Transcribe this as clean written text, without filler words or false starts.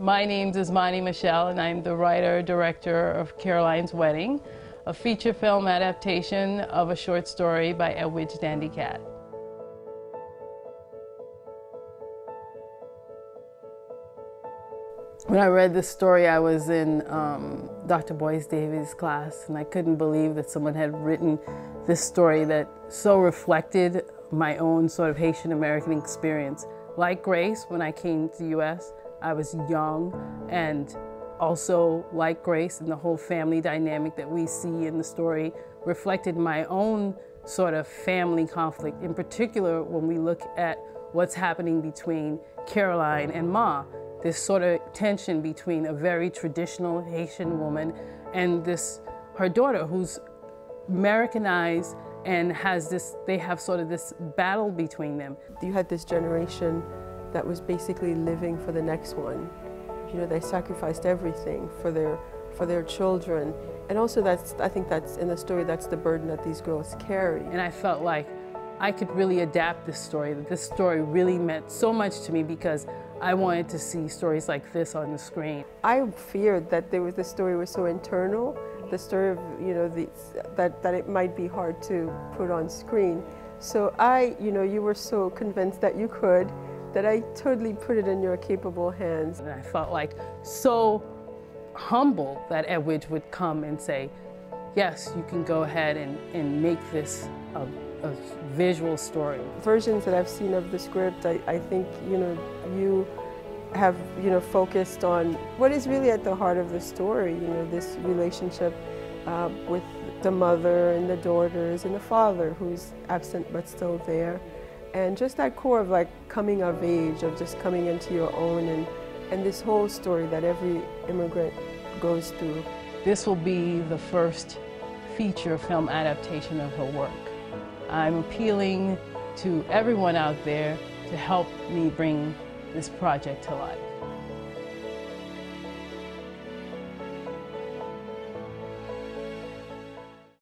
My name is Monty Michelle, and I'm the writer-director of Caroline's Wedding, a feature film adaptation of a short story by Edwidge Danticat. When I read this story, I was in Dr. Boyce Davies' class, and I couldn't believe that someone had written this story that so reflected my own sort of Haitian American experience. Like Grace, when I came to the US, I was young, and also like Grace and the whole family dynamic that we see in the story reflected my own sort of family conflict, in particular when we look at what's happening between Caroline and Ma. This sort of tension between a very traditional Haitian woman and her daughter, who's Americanized and they have sort of this battle between them. You had this generation that was basically living for the next one. You know, they sacrificed everything for their children. And also I think that's in the story, that's the burden that these girls carry. And I felt like I could really adapt this story, that this story really meant so much to me because I wanted to see stories like this on the screen. I feared that the story was so internal, the story of, you know, that it might be hard to put on screen. So you were so convinced that you could, that I totally put it in your capable hands. And I felt like so humble that Edwidge would come and say, yes, you can go ahead and make this a visual story. Versions that I've seen of the script, I think, you have, focused on what is really at the heart of the story, this relationship with the mother and the daughters and the father who's absent but still there. And just that core of like coming of age, of just coming into your own and this whole story that every immigrant goes through. This will be the first feature film adaptation of her work. I'm appealing to everyone out there to help me bring this project to life.